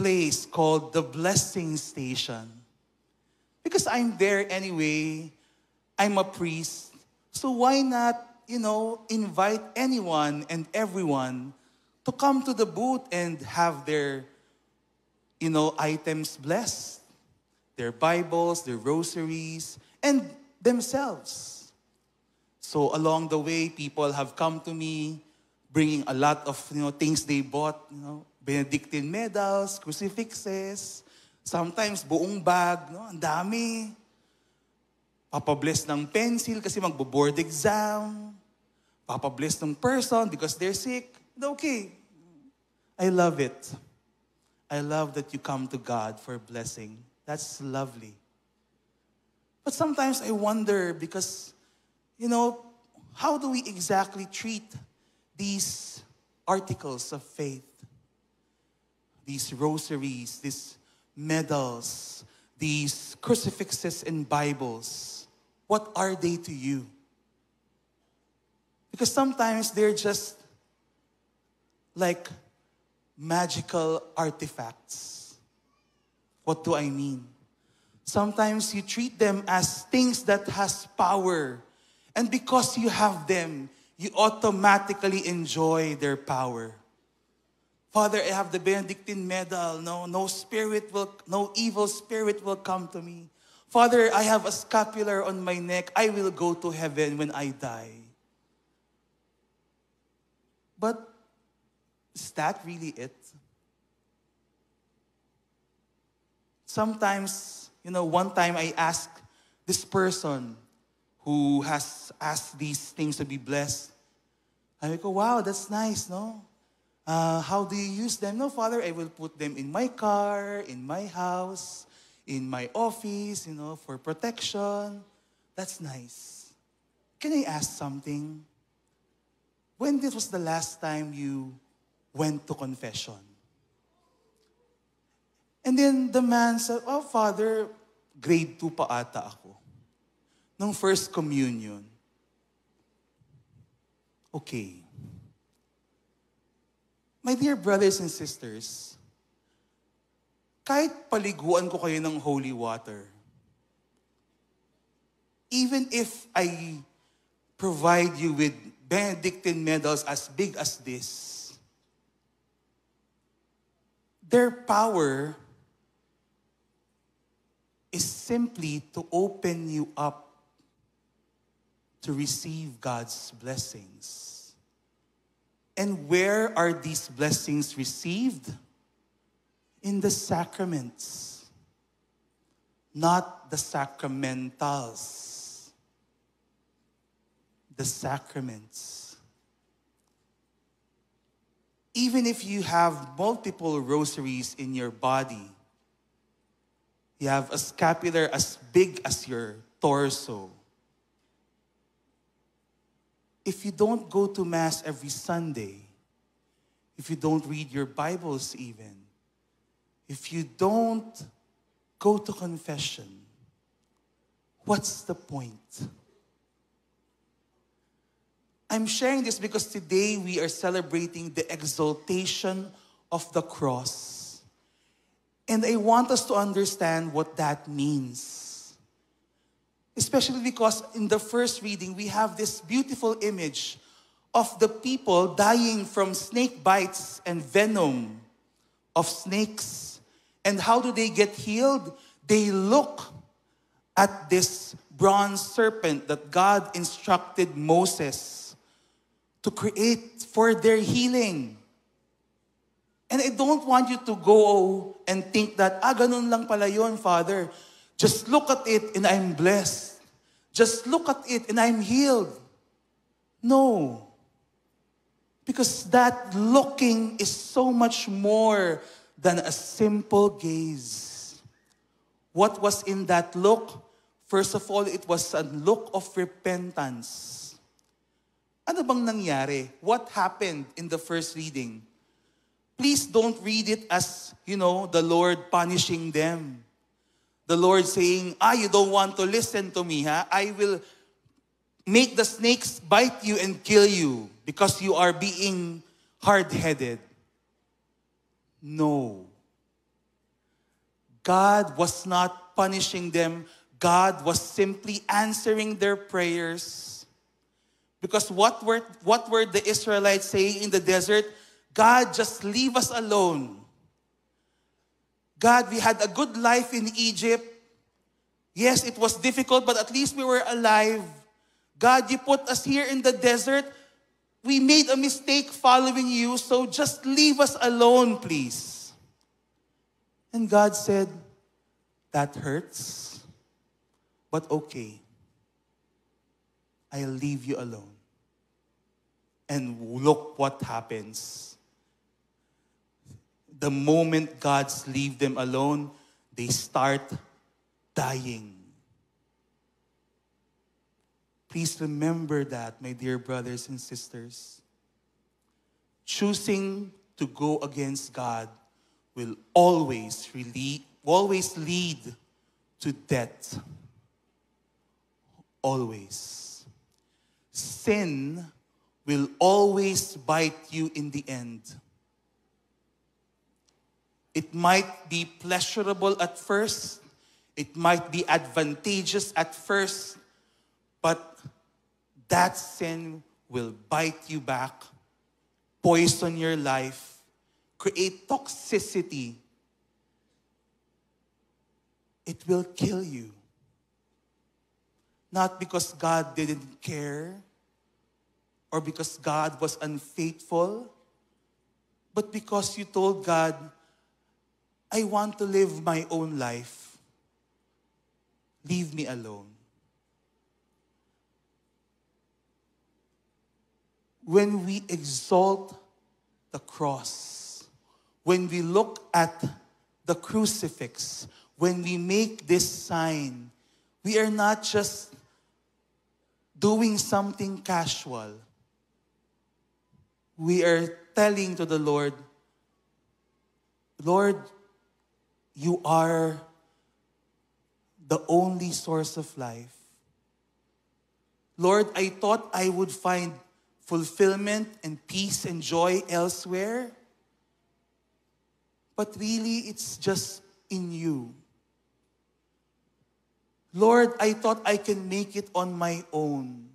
place called the Blessing Station. Because I'm there anyway, I'm a priest, so why not, invite anyone and everyone to come to the booth and have their, items blessed, their Bibles, their rosaries, and themselves. So along the way, people have come to me, bringing a lot of things they bought, Benedictine medals, crucifixes, sometimes buong bag, ang dami. Papabless ng pencil kasi magbo-board exam. Papabless ng person because they're sick. Okay. I love it. I love that you come to God for blessing. That's lovely. But sometimes I wonder because, how do we exactly treat these articles of faith? These rosaries, these medals, these crucifixes and Bibles. What are they to you? Because sometimes they're just like magical artifacts. What do I mean? Sometimes you treat them as things that has power. And because you have them, you automatically enjoy their power. Father, I have the Benedictine medal. No evil spirit will come to me. Father, I have a scapular on my neck. I will go to heaven when I die. But is that really it? Sometimes, one time I asked this person who has asked these things to be blessed. I go, wow, that's nice, no? How do you use them? No, Father, I will put them in my car, in my house, in my office, for protection. That's nice. Can I ask something? When this was the last time you went to confession? And then the man said, oh, Father, grade 2 pa ata ako. Nung first communion. Okay. My dear brothers and sisters, kahit paliguan ko kayo ng holy water, even if I provide you with Benedictine medals as big as this, their power is simply to open you up to receive God's blessings. And where are these blessings received? In the sacraments, not the sacramentals. The sacraments. Even if you have multiple rosaries in your body, you have a scapular as big as your torso. If you don't go to Mass every Sunday, if you don't read your Bibles even, if you don't go to confession, what's the point? I'm sharing this because today we are celebrating the exaltation of the cross. And I want us to understand what that means. Especially because in the first reading, we have this beautiful image of the people dying from snake bites and venom of snakes. And how do they get healed? They look at this bronze serpent that God instructed Moses to create for their healing. And I don't want you to go and think that, ganun lang pala yun, Father. Just look at it and I'm blessed. Just look at it and I'm healed. No. Because that looking is so much more than a simple gaze. What was in that look? First of all, it was a look of repentance. Ano bang nangyari? What happened in the first reading? Please don't read it as, the Lord punishing them. The Lord saying, you don't want to listen to me, ha? I will make the snakes bite you and kill you because you are being hard-headed. No. God was not punishing them. God was simply answering their prayers. Because what were the Israelites saying in the desert? God, just leave us alone. God, we had a good life in Egypt. Yes, it was difficult, but at least we were alive. God, you put us here in the desert. We made a mistake following you, so just leave us alone, please. And God said, that hurts, but okay. I'll leave you alone. And look what happens. The moment God leaves them alone, they start dying. Please remember that, my dear brothers and sisters. Choosing to go against God will always lead to death. Always. Sin will always bite you in the end. It might be pleasurable at first. It might be advantageous at first. But that sin will bite you back, poison your life, create toxicity. It will kill you. Not because God didn't care or because God was unfaithful, but because you told God, I want to live my own life. Leave me alone. When we exalt the cross, when we look at the crucifix, when we make this sign, we are not just doing something casual. We are telling to the Lord, Lord, you are the only source of life. Lord, I thought I would find fulfillment and peace and joy elsewhere. But really, it's just in you. Lord, I thought I can make it on my own.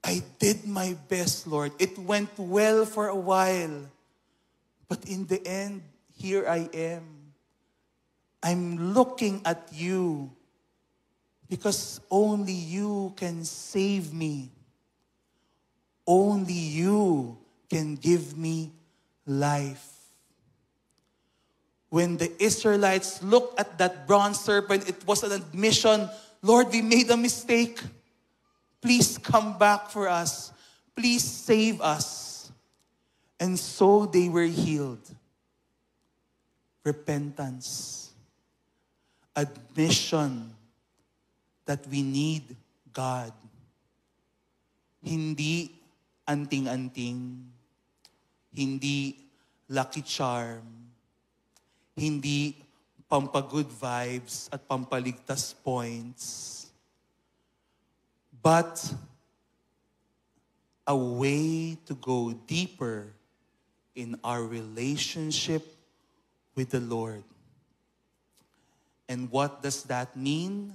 I did my best, Lord. It went well for a while. But in the end, here I am. I'm looking at you because only you can save me. Only you can give me life. When the Israelites looked at that bronze serpent, it was an admission, Lord, we made a mistake. Please come back for us. Please save us. And so they were healed. Repentance. Admission that we need God. Hindi anting-anting. Hindi lucky charm. Hindi pampagood vibes at pampaligtas points. But a way to go deeper in our relationship with the Lord. And what does that mean?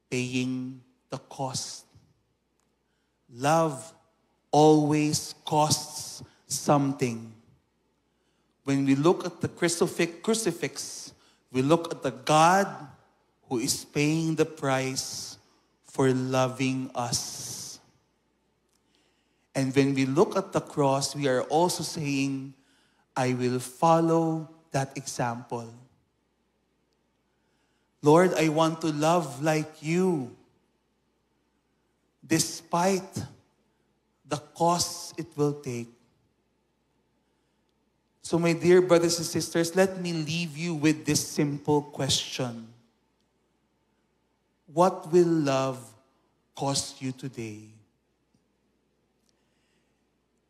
Paying the cost. Love always costs something. When we look at the crucifix, we look at the God who is paying the price for loving us. And when we look at the cross, we are also saying, I will follow that example. Lord, I want to love like you, despite the cost it will take. So my dear brothers and sisters, let me leave you with this simple question. What will love cost you today?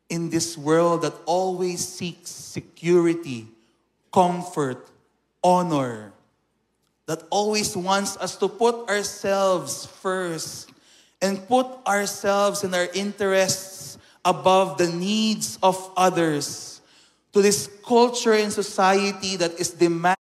In this world that always seeks security, comfort, honor, that always wants us to put ourselves first and put ourselves and our interests above the needs of others, to this culture and society that is demanding